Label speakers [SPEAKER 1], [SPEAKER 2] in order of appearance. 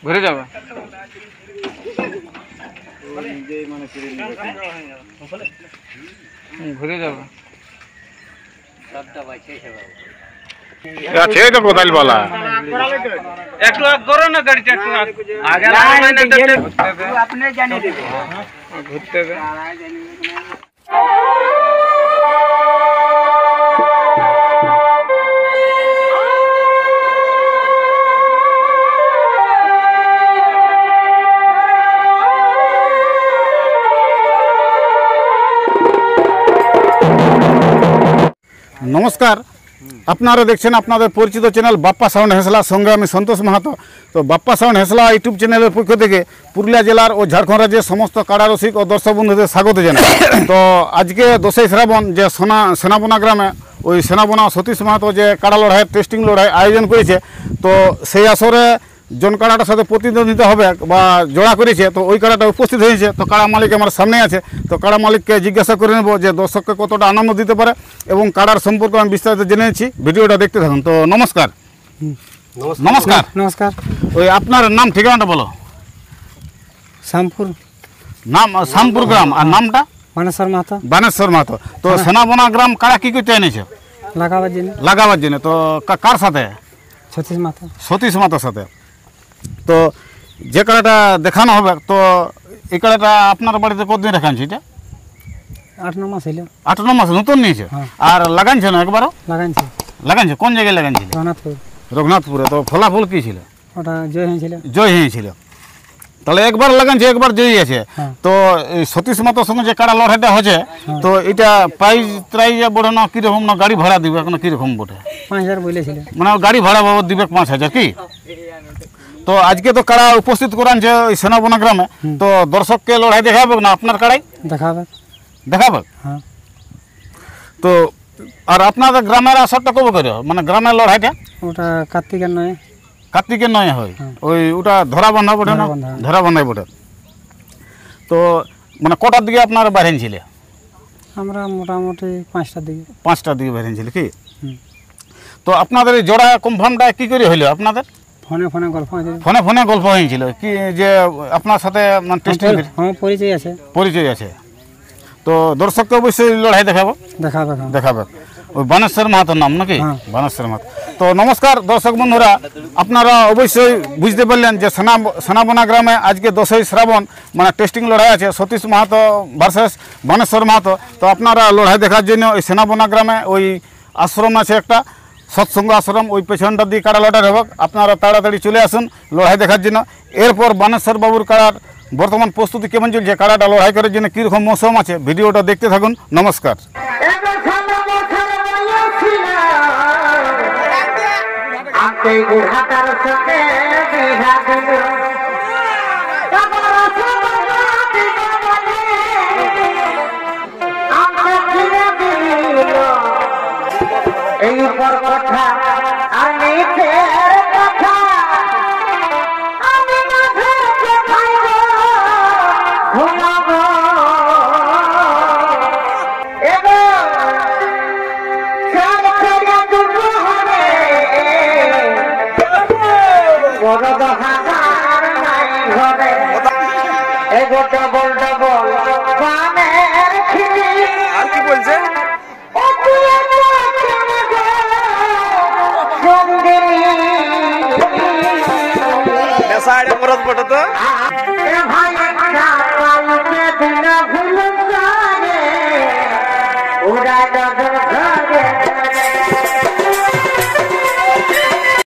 [SPEAKER 1] ঘুরে যাবে ঘুরে যাবে
[SPEAKER 2] আছে তো কোদাল বলা
[SPEAKER 1] একটু আগ করো না গাড়িটা একটু আগে আপনি জানিয়ে দেবে ঘুরতে দে
[SPEAKER 2] নমস্কার, আপনারা দেখছেন আপনাদের পরিচিত চ্যানেল বাপ্পা সাউন্ড হেসলা, সঙ্গে আমি সন্তোষ মাহাতো। তো বাপ্পা সাউন্ড হেসলা ইউটিউব চ্যানেলের পক্ষ থেকে পুরুলিয়া জেলার ও ঝাড়খণ্ড রাজ্যের সমস্ত কাড়ারসিক ও দর্শক বন্ধুদের স্বাগত জানাই। তো আজকে 10ই শ্রাবণ যে সেনাবোনা গ্রামে ওই সেনাবোনা সতীশ মাহাতো যে কাড়া লড়াইয়ের টেস্টিং লড়াই আয়োজন করেছে, তো সেই আসরে জন কাড়াটার সাথে প্রতিদ্বন্দ্বিতা হবে বা জোড়া করেছে, তো ওই কাড়াটা উপস্থিত হয়েছে। তো কাড়া মালিক আমার সামনে আছে, তো কাড়া মালিককে জিজ্ঞাসা করে নেব যে দর্শককে কতটা আনন্দ দিতে পারে এবং কাড়ার সম্পর্কে আমি বিস্তারিত জেনে নিচ্ছি। ভিডিওটা দেখতে থাকুন। তো নমস্কার। নমস্কার।
[SPEAKER 3] নমস্কার।
[SPEAKER 2] ওই আপনার নাম ঠিকানাটা বলো।
[SPEAKER 3] শ্যামপুর।
[SPEAKER 2] নাম শ্যামপুর গ্রাম, আর নামটা?
[SPEAKER 3] বানেশ্বর মাহাতো।
[SPEAKER 2] বানেশ্বর মাহাতো। তো সেনাবোনা গ্রাম কাড়া কি করতে এনেছে? লাগাবার জন্য। তো কার সাথে?
[SPEAKER 3] সতীশ মাহাতো।
[SPEAKER 2] সতীশ মাহাতোর সাথে। তো যে কাড়াটা দেখানো হবে, তো এই কাড়াটা আপনার বাড়িতে কতদিন রাখানছে? এটা
[SPEAKER 3] 8-9 মাস হইল।
[SPEAKER 2] 8-9 মাস নতুন নিয়েছে। আর লাগানছে না একবারও? লাগানছে। কোন জায়গায় লাগানছিল? রঘুনাথপুরে। তো ফলাফল কি ছিল?
[SPEAKER 3] ওটা
[SPEAKER 2] জয় হয়েছিল। তাহলে একবার লাগানছে, একবার জয়ী আছে। তো এই সতীশ মাহাতোর সঙ্গে যে কাড়া লড়াইটা হচ্ছে, তো এটা প্রাইজ ত্রাইজ বড় না কিরকম, না গাড়ি ভাড়া দিবে এখন কিরকম বটে?
[SPEAKER 3] 5000 বলেছিল।
[SPEAKER 2] মানে গাড়ি ভাড়া বাবদ দিবে 5000 কি? তো আজকে তো কাড়া উপস্থিত করানছে ওই সেনাবোনা গ্রামে, তো দর্শককে লড়াই দেখাবে না আপনার কাড়াই? দেখাবে।
[SPEAKER 3] হ্যাঁ।
[SPEAKER 2] তো আর আপনাদের গ্রামের আসরটা কবে করে, মানে গ্রামের লড়াইটা?
[SPEAKER 3] ওটা কার্তিকের
[SPEAKER 2] 9 হয়। ওই ওটা ধরা বান্ধা বটে না? ধরা বান্ধাই বটে। তো মানে কটার দিকে আপনারা বাইরেছিল?
[SPEAKER 3] আমরা মোটামুটি 5টার দিকে।
[SPEAKER 2] 5টার দিকে বাইরেছিল কি? তো আপনাদের এই জোড়া কনফার্মটা কি করে হইলো আপনাদের? ফোনে গল্প হয়েছিল কি যে আপনার সাথে পরিচয় আছে। তো দর্শককে অবশ্যই লড়াই দেখাবে। ওই বানেশ্বর মাহাতোর নাম নাকি? বানেশ্বর মাহাতো। তো নমস্কার দর্শক বন্ধুরা, আপনারা অবশ্যই বুঝতে পারলেন যে সেনাবোনা গ্রামে আজকে 10ই শ্রাবণ মানে টেস্টিং লড়াই আছে, সতীশ মাহাতো ভার্সেস বানেশ্বর মাহাতো। তো আপনারা লড়াই দেখার জন্য ওই সেনাবোনা গ্রামে ওই আশ্রম আছে একটা, সৎসঙ্গ আশ্রম, ওই পেছনটা দিয়ে কাড়া লড়াই হবে। আপনারা তাড়াতাড়ি চলে আসুন লড়াই দেখার জন্য। এরপর বানেশ্বর বাবুর কাড়ার বর্তমান প্রস্তুতি কেমন চলছে, কাড়াটা লড়াই করার জন্য কীরকম মৌসুম আছে, ভিডিওটা দেখতে থাকুন। নমস্কার।
[SPEAKER 1] আর কি বলছে? সাইডে মরদ বটে তো